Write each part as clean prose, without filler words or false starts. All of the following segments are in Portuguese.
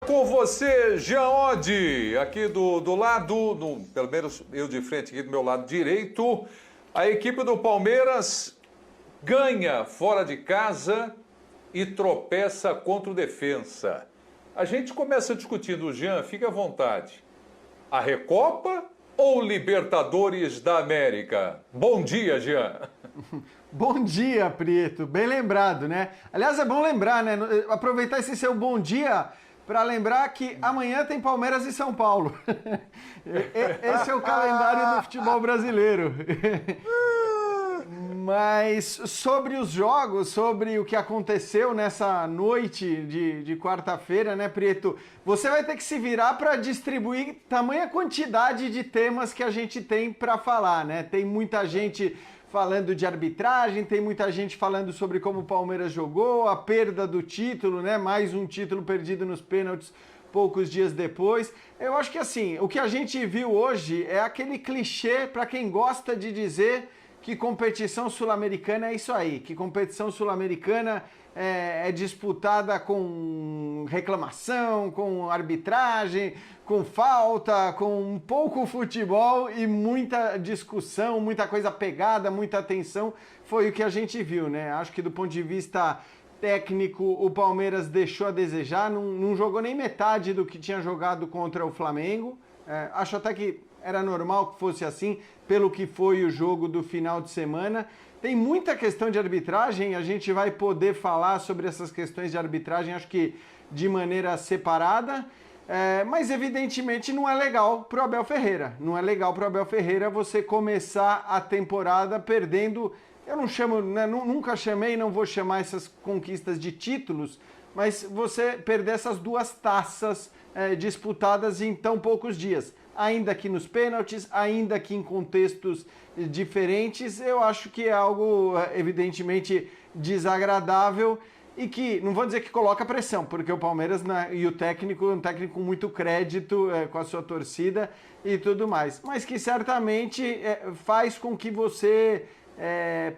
Com você, Jean Oddi, aqui do lado, pelo menos eu de frente aqui do meu lado direito, a equipe do Palmeiras ganha fora de casa e tropeça contra o Defensa. A gente começa discutindo, Jean, fique à vontade. A Recopa ou Libertadores da América? Bom dia, Jean. Bom dia, Prieto. Bem lembrado, né? Aliás, é bom lembrar, né? Aproveitar esse seu bom dia para lembrar que amanhã tem Palmeiras e São Paulo. Esse é o calendário do futebol brasileiro. Mas sobre os jogos, sobre o que aconteceu nessa noite de quarta-feira, né, Prieto? Você vai ter que se virar para distribuir tamanha quantidade de temas que a gente tem para falar, né? Tem muita gente falando de arbitragem, tem muita gente falando sobre como o Palmeiras jogou, a perda do título, né? Mais um título perdido nos pênaltis poucos dias depois. Eu acho que assim, o que a gente viu hoje é aquele clichê para quem gosta de dizer que competição sul-americana é isso aí, que competição sul-americana é disputada com reclamação, com arbitragem, com falta, com um pouco futebol e muita discussão, muita coisa pegada, muita atenção. Foi o que a gente viu, né? Acho que do ponto de vista técnico, o Palmeiras deixou a desejar, não jogou nem metade do que tinha jogado contra o Flamengo. Acho até que era normal que fosse assim, pelo que foi o jogo do final de semana. Tem muita questão de arbitragem, a gente vai poder falar sobre essas questões de arbitragem, acho que de maneira separada, mas evidentemente não é legal para o Abel Ferreira. Não é legal para o Abel Ferreira você começar a temporada perdendo, eu não chamo, né, nunca chamei, não vou chamar essas conquistas de títulos, mas você perder essas duas taças disputadas em tão poucos dias. Ainda que nos pênaltis, ainda que em contextos diferentes, eu acho que é algo evidentemente desagradável e que, não vou dizer que coloca pressão, porque o Palmeiras, né, e o técnico, um técnico com muito crédito com a sua torcida e tudo mais, mas que certamente faz com que você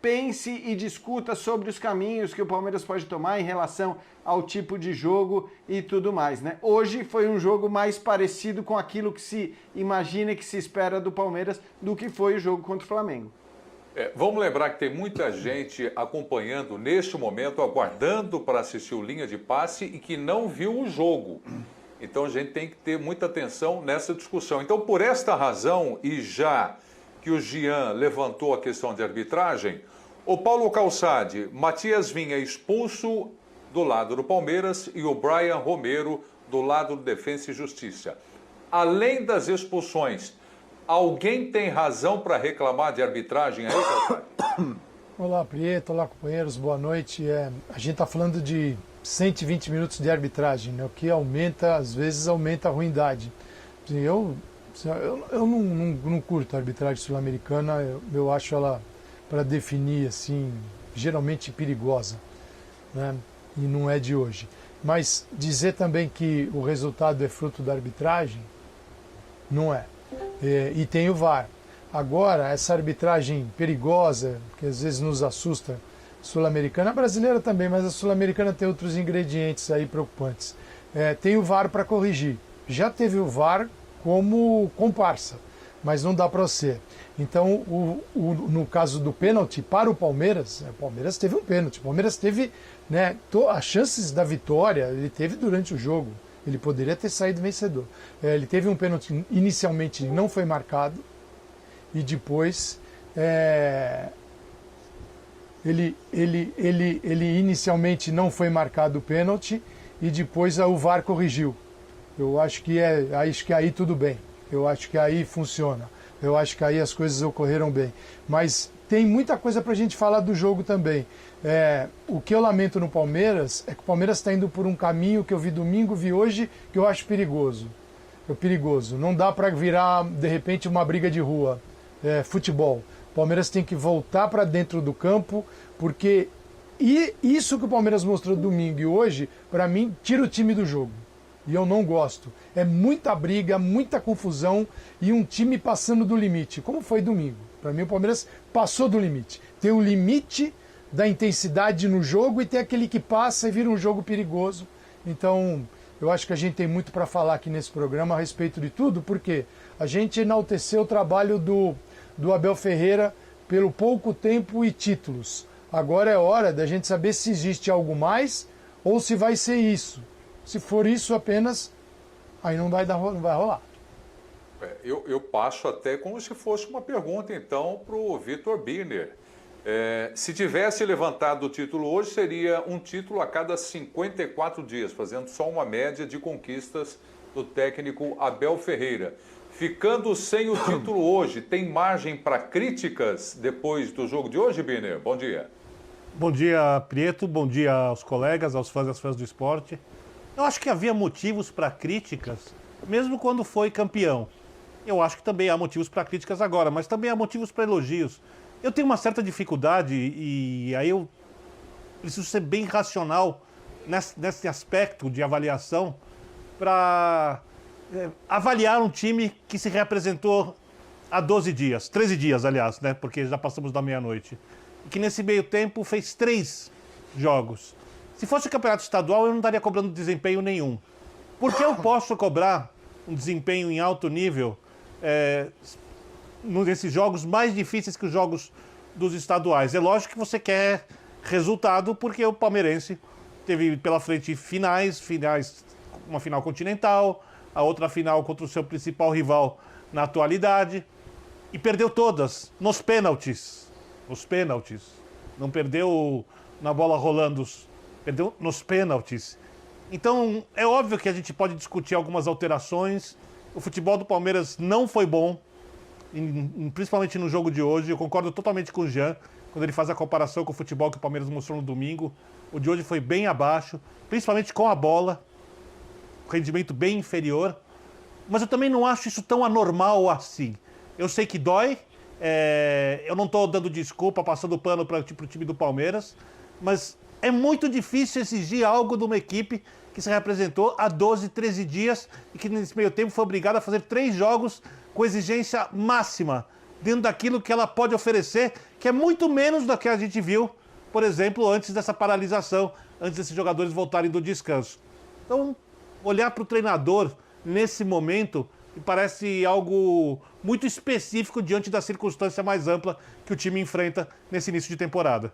pense e discuta sobre os caminhos que o Palmeiras pode tomar em relação ao tipo de jogo e tudo mais, né? Hoje foi um jogo mais parecido com aquilo que se imagina e que se espera do Palmeiras do que foi o jogo contra o Flamengo. Vamos lembrar que tem muita gente acompanhando neste momento, aguardando para assistir o Linha de Passe e que não viu o jogo. Então a gente tem que ter muita atenção nessa discussão. Então, por esta razão, e já que o Jean levantou a questão de arbitragem, o Paulo Calçade, Matias Vinha expulso do lado do Palmeiras e o Brian Romero do lado do Defensa e Justiça. Além das expulsões, alguém tem razão para reclamar de arbitragem aí, Calçade? Olá, Prieto, olá, companheiros, boa noite. A gente está falando de 120 minutos de arbitragem, né? O que aumenta, às vezes, aumenta a ruindade. Eu não curto a arbitragem sul-americana, eu acho ela, para definir, assim, geralmente perigosa, né? E não é de hoje. Mas dizer também que o resultado é fruto da arbitragem, não é. E tem o VAR. Agora, essa arbitragem perigosa, que às vezes nos assusta, sul-americana, a brasileira também, mas a sul-americana tem outros ingredientes aí preocupantes. Tem o VAR para corrigir. Já teve o VAR como comparsa, mas não dá para ser. Então, no caso do pênalti para o Palmeiras teve um pênalti, o Palmeiras teve, né, as chances da vitória, ele teve durante o jogo, ele poderia ter saído vencedor. Ele teve um pênalti, inicialmente não foi marcado, e depois ele inicialmente não foi marcado o pênalti, e depois o VAR corrigiu. Eu acho que aí tudo bem. Eu acho que aí funciona. Eu acho que aí as coisas ocorreram bem. Mas tem muita coisa para a gente falar do jogo também. O que eu lamento no Palmeiras é que o Palmeiras está indo por um caminho que eu vi domingo, vi hoje, que eu acho perigoso. Perigoso. Não dá para virar, de repente, uma briga de rua. Futebol. O Palmeiras tem que voltar para dentro do campo, porque isso que o Palmeiras mostrou domingo e hoje, para mim, tira o time do jogo. E eu não gosto. É muita briga, muita confusão e um time passando do limite, como foi domingo. Para mim o Palmeiras passou do limite. Tem o limite da intensidade no jogo e tem aquele que passa e vira um jogo perigoso. Então Eu acho que a gente tem muito para falar aqui nesse programa a respeito de tudo, porque a gente enalteceu o trabalho do Abel Ferreira pelo pouco tempo e títulos. Agora é hora da gente saber se existe algo mais ou se vai ser isso. Se for isso apenas, aí não vai rolar. Eu passo até como se fosse uma pergunta, então, para o Vitor Birner. Se tivesse levantado o título hoje, seria um título a cada 54 dias, fazendo só uma média de conquistas do técnico Abel Ferreira. Ficando sem o título hoje, tem margem para críticas depois do jogo de hoje, Birner? Bom dia. Bom dia, Prieto. Bom dia aos colegas, aos fãs e às fãs do esporte. Eu acho que havia motivos para críticas, mesmo quando foi campeão. Eu acho que também há motivos para críticas agora, mas também há motivos para elogios. Eu tenho uma certa dificuldade, e aí eu preciso ser bem racional nesse aspecto de avaliação, para avaliar um time que se reapresentou há 12 dias, 13 dias, aliás, né? Porque já passamos da meia-noite. E que nesse meio tempo fez 3 jogos. Se fosse o campeonato estadual, eu não estaria cobrando desempenho nenhum. Porque eu posso cobrar um desempenho em alto nível nesses jogos mais difíceis que os jogos dos estaduais. É lógico que você quer resultado, porque o palmeirense teve pela frente finais, uma final continental, a outra final contra o seu principal rival na atualidade, e perdeu todas nos pênaltis. Não perdeu na bola rolando, perdeu nos pênaltis. Então, é óbvio que a gente pode discutir algumas alterações. O futebol do Palmeiras não foi bom, principalmente no jogo de hoje. Eu concordo totalmente com o Jean, quando ele faz a comparação com o futebol que o Palmeiras mostrou no domingo. O de hoje foi bem abaixo, principalmente com a bola, rendimento bem inferior. Mas eu também não acho isso tão anormal assim. Eu sei que dói, eu não estou dando desculpa, passando pano para o time do Palmeiras, mas é muito difícil exigir algo de uma equipe que se representou há 12, 13 dias e que nesse meio tempo foi obrigada a fazer 3 jogos com exigência máxima, dentro daquilo que ela pode oferecer, que é muito menos do que a gente viu, por exemplo, antes dessa paralisação, antes desses jogadores voltarem do descanso. Então, olhar para o treinador nesse momento me parece algo muito específico diante da circunstância mais ampla que o time enfrenta nesse início de temporada.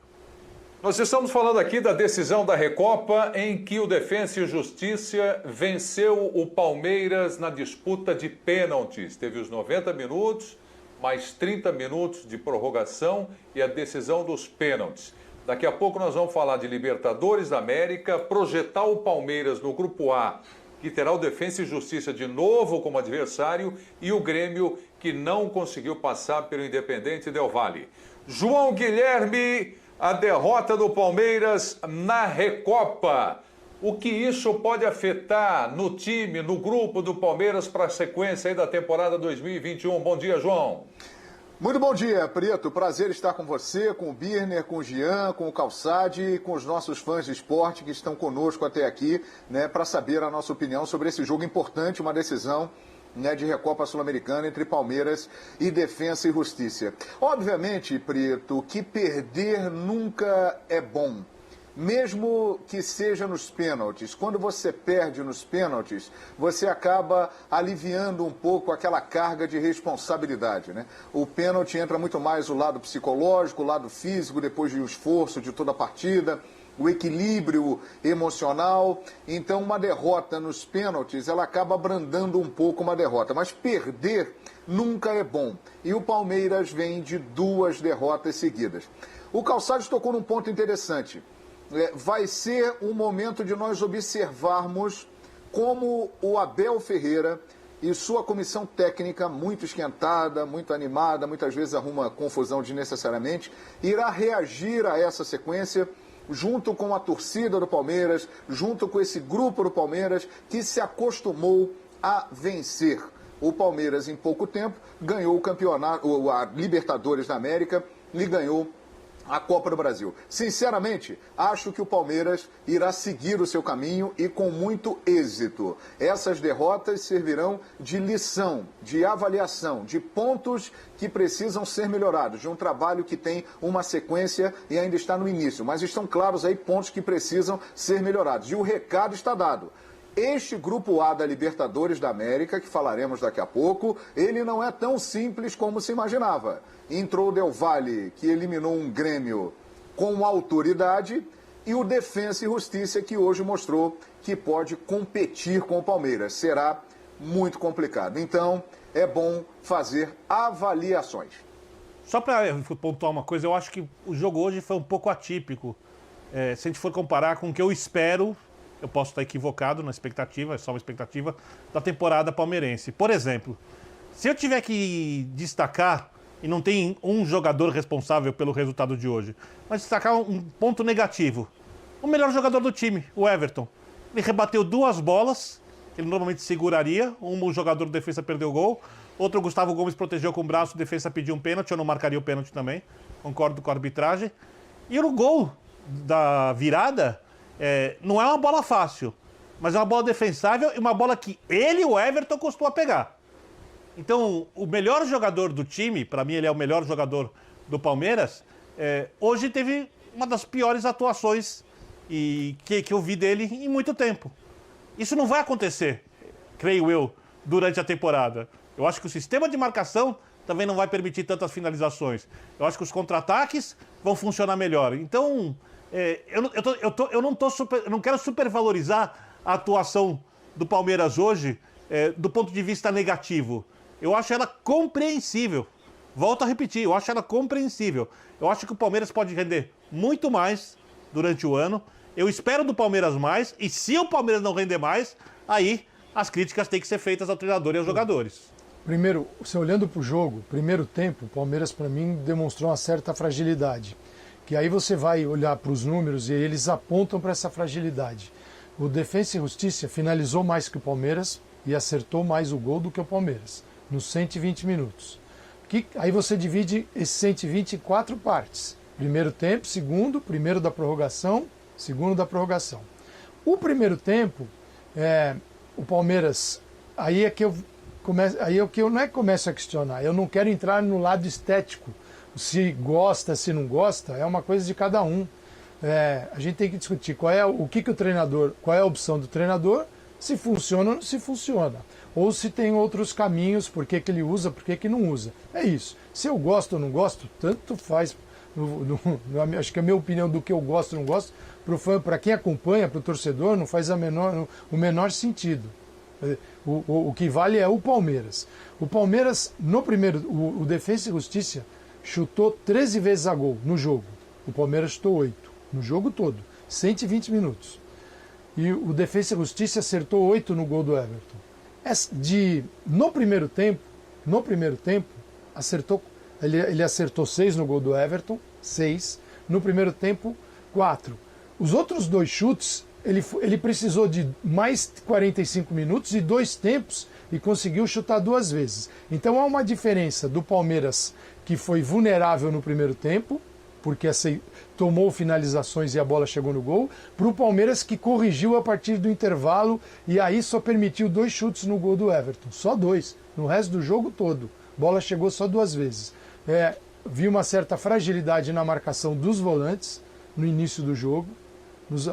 Nós estamos falando aqui da decisão da Recopa, em que o Defensa e Justiça venceu o Palmeiras na disputa de pênaltis. Teve os 90 minutos, mais 30 minutos de prorrogação e a decisão dos pênaltis. Daqui a pouco nós vamos falar de Libertadores da América, projetar o Palmeiras no Grupo A, que terá o Defensa e Justiça de novo como adversário, e o Grêmio, que não conseguiu passar pelo Independente Del Valle. João Guilherme, a derrota do Palmeiras na Recopa. O que isso pode afetar no time, no grupo do Palmeiras para a sequência aí da temporada 2021? Bom dia, João. Muito bom dia, Prieto. Prazer estar com você, com o Birner, com o Jean, com o Calçade, com os nossos fãs de esporte que estão conosco até aqui, né, para saber a nossa opinião sobre esse jogo importante, uma decisão, né, de Recopa Sul-Americana entre Palmeiras e Defensa e Justiça. Obviamente, Prieto, que perder nunca é bom. Mesmo que seja nos pênaltis, quando você perde nos pênaltis, você acaba aliviando um pouco aquela carga de responsabilidade, né? O pênalti entra muito mais o lado psicológico, o lado físico, depois do esforço de toda a partida, o equilíbrio emocional. Então, uma derrota nos pênaltis, ela acaba abrandando um pouco uma derrota. Mas perder nunca é bom. E o Palmeiras vem de 2 derrotas seguidas. O Calçado tocou num ponto interessante. Vai ser um momento de nós observarmos como o Abel Ferreira e sua comissão técnica, muito esquentada, muito animada, muitas vezes arruma confusão desnecessariamente, irá reagir a essa sequência junto com a torcida do Palmeiras, junto com esse grupo do Palmeiras que se acostumou a vencer. O Palmeiras, em pouco tempo, ganhou o campeonato, a Libertadores da América e ganhou a Copa do Brasil. Sinceramente, acho que o Palmeiras irá seguir o seu caminho e com muito êxito. Essas derrotas servirão de lição, de avaliação, de pontos que precisam ser melhorados, de um trabalho que tem uma sequência e ainda está no início, mas estão claros aí pontos que precisam ser melhorados. E o recado está dado. Este grupo A da Libertadores da América, que falaremos daqui a pouco, ele não é tão simples como se imaginava. Entrou o Del Valle, que eliminou um Grêmio com autoridade, e o Defensa e Justiça, que hoje mostrou que pode competir com o Palmeiras. Será muito complicado. Então, é bom fazer avaliações. Só para pontuar uma coisa, eu acho que o jogo hoje foi um pouco atípico. Se a gente for comparar com o que eu espero, eu posso estar equivocado na expectativa, é só uma expectativa, da temporada palmeirense. Por exemplo, se eu tiver que destacar, e não tem um jogador responsável pelo resultado de hoje, mas destacar um ponto negativo. O melhor jogador do time, o Everton. Ele rebateu 2 bolas, que ele normalmente seguraria. Um jogador do defesa perdeu o gol. Outro, o Gustavo Gomes, protegeu com o braço, o defesa pediu um pênalti. Eu não marcaria o pênalti também. Concordo com a arbitragem. E o gol da virada não é uma bola fácil, mas é uma bola defensável e uma bola que ele, o Everton, costuma pegar. Então, o melhor jogador do time, para mim ele é o melhor jogador do Palmeiras, hoje teve uma das piores atuações que eu vi dele em muito tempo. Isso não vai acontecer, creio eu, durante a temporada. Eu acho que o sistema de marcação também não vai permitir tantas finalizações. Eu acho que os contra-ataques vão funcionar melhor. Então, eu não quero supervalorizar a atuação do Palmeiras hoje do ponto de vista negativo. Eu acho ela compreensível. Volto a repetir, eu acho ela compreensível. Eu acho que o Palmeiras pode render muito mais durante o ano. Eu espero do Palmeiras mais. E se o Palmeiras não render mais, aí as críticas têm que ser feitas ao treinador e aos jogadores. Primeiro, você olhando para o jogo, primeiro tempo, o Palmeiras, para mim, demonstrou uma certa fragilidade. Que aí você vai olhar para os números e eles apontam para essa fragilidade. O Defensa e Justiça finalizou mais que o Palmeiras e acertou mais o gol do que o Palmeiras, nos 120 minutos. Aí você divide esses 120 em 4 partes. Primeiro tempo, segundo, primeiro da prorrogação, segundo da prorrogação. O primeiro tempo, o Palmeiras, aí é que eu não é que começo a questionar, eu não quero entrar no lado estético, se gosta, se não gosta, é uma coisa de cada um. A gente tem que discutir qual é a opção do treinador, se funciona ou não se funciona. Ou se tem outros caminhos, por que ele usa, por que não usa. É isso. Se eu gosto ou não gosto, tanto faz. Acho que a minha opinião do que eu gosto ou não gosto, para quem acompanha, para o torcedor, não faz o menor sentido. O que vale é o Palmeiras. O Palmeiras, no primeiro, o Defensa e Justiça chutou 13 vezes a gol no jogo. O Palmeiras chutou 8 no jogo todo, 120 minutos. E o Defensa e Justiça acertou 8 no gol do Everton. No primeiro tempo, ele acertou 6 no gol do Everton, 6. No primeiro tempo, 4. Os outros 2 chutes, ele precisou de mais 45 minutos e 2 tempos e conseguiu chutar 2 vezes. Então há uma diferença do Palmeiras, que foi vulnerável no primeiro tempo, porque tomou finalizações e a bola chegou no gol, para o Palmeiras, que corrigiu a partir do intervalo e aí só permitiu 2 chutes no gol do Everton. Só 2. No resto do jogo todo. A bola chegou só 2 vezes. Vi uma certa fragilidade na marcação dos volantes no início do jogo,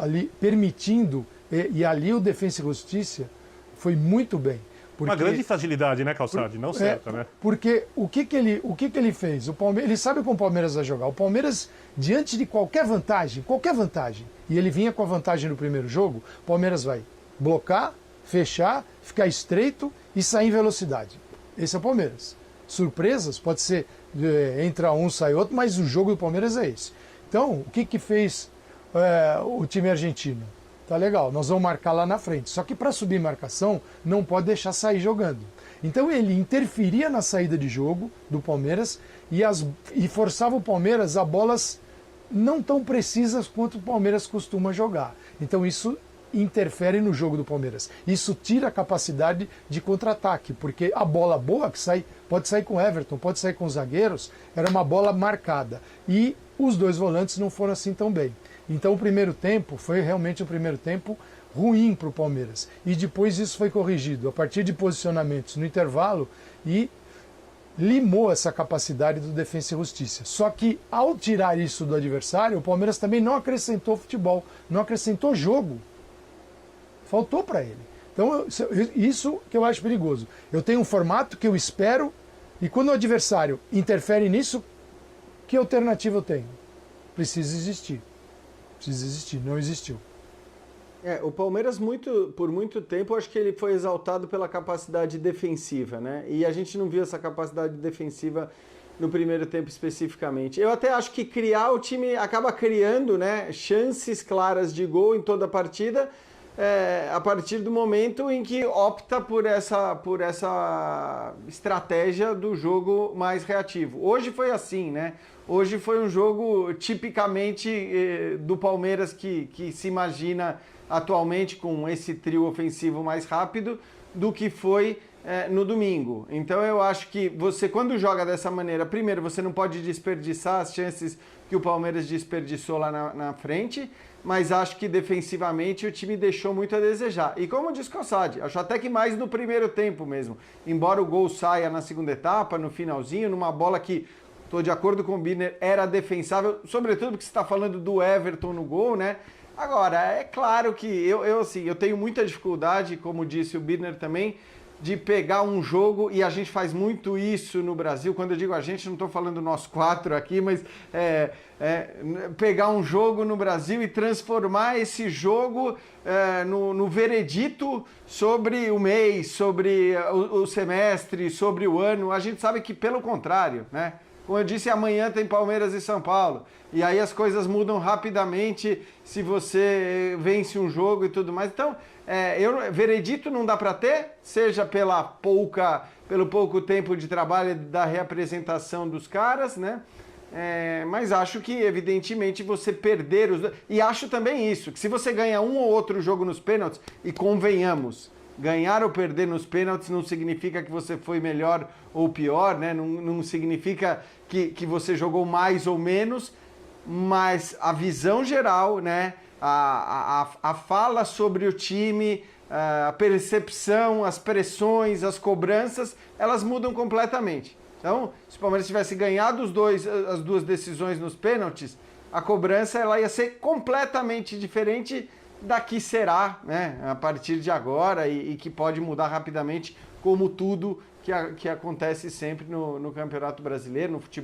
ali permitindo, e ali o Defensa e Justiça foi muito bem. Uma grande fragilidade, né, Calçade? Não certa, né? Porque o que ele fez? Ele sabe como o Palmeiras vai jogar. O Palmeiras, diante de qualquer vantagem, e ele vinha com a vantagem no primeiro jogo, o Palmeiras vai blocar, fechar, ficar estreito e sair em velocidade. Esse é o Palmeiras. Surpresas, pode ser, entra um, sai outro, mas o jogo do Palmeiras é esse. Então, o que fez o time argentino? Tá legal, nós vamos marcar lá na frente. Só que para subir marcação, não pode deixar sair jogando. Então ele interferia na saída de jogo do Palmeiras e forçava o Palmeiras a bolas não tão precisas quanto o Palmeiras costuma jogar. Então isso interfere no jogo do Palmeiras. Isso tira a capacidade de contra-ataque, porque a bola boa que pode sair com o Everton, pode sair com os zagueiros, era uma bola marcada. E os 2 volantes não foram assim tão bem. Então o primeiro tempo foi realmente um primeiro tempo ruim para o Palmeiras. E depois isso foi corrigido a partir de posicionamentos no intervalo e limou essa capacidade do Defensa e Justiça. Só que ao tirar isso do adversário, o Palmeiras também não acrescentou futebol, não acrescentou jogo. Faltou para ele. Então, isso que eu acho perigoso. Eu tenho um formato que eu espero, e quando o adversário interfere nisso, que alternativa eu tenho? Precisa existir. Precisa existir. Não existiu. O Palmeiras, por muito tempo, acho que ele foi exaltado pela capacidade defensiva, né? E a gente não viu essa capacidade defensiva no primeiro tempo especificamente. Eu até acho que o time acaba criando, né, chances claras de gol em toda a partida, a partir do momento em que opta por essa estratégia do jogo mais reativo. Hoje foi assim, né? Hoje foi um jogo tipicamente do Palmeiras que se imagina atualmente com esse trio ofensivo mais rápido do que foi no domingo. Então eu acho que você, quando joga dessa maneira, primeiro, você não pode desperdiçar as chances que o Palmeiras desperdiçou lá na frente, mas acho que defensivamente o time deixou muito a desejar. E como disse Calçade, acho até que mais no primeiro tempo mesmo. Embora o gol saia na segunda etapa, no finalzinho, numa bola que, estou de acordo com o Birner, era defensável, sobretudo porque você está falando do Everton no gol, né? Agora, é claro que eu tenho muita dificuldade, como disse o Birner também, de pegar um jogo, e a gente faz muito isso no Brasil. Quando eu digo a gente, não estou falando nós quatro aqui, mas pegar um jogo no Brasil e transformar esse jogo no veredito sobre o mês, sobre o semestre, sobre o ano. A gente sabe que pelo contrário, né? Como eu disse, amanhã tem Palmeiras e São Paulo. E aí as coisas mudam rapidamente se você vence um jogo e tudo mais. Então, veredito não dá para ter, seja pelo pouco tempo de trabalho da reapresentação dos caras, né? Mas acho que, evidentemente, você perder os... E acho também isso, que se você ganha um ou outro jogo nos pênaltis, e convenhamos, ganhar ou perder nos pênaltis não significa que você foi melhor ou pior, né? Não significa que você jogou mais ou menos, mas a visão geral, né? A fala sobre o time, a percepção, as pressões, as cobranças, elas mudam completamente. Então, se o Palmeiras tivesse ganhado as duas decisões nos pênaltis, a cobrança ela ia ser completamente diferente da que será, né, a partir de agora e que pode mudar rapidamente, como tudo que acontece sempre no Campeonato Brasileiro, no futebol.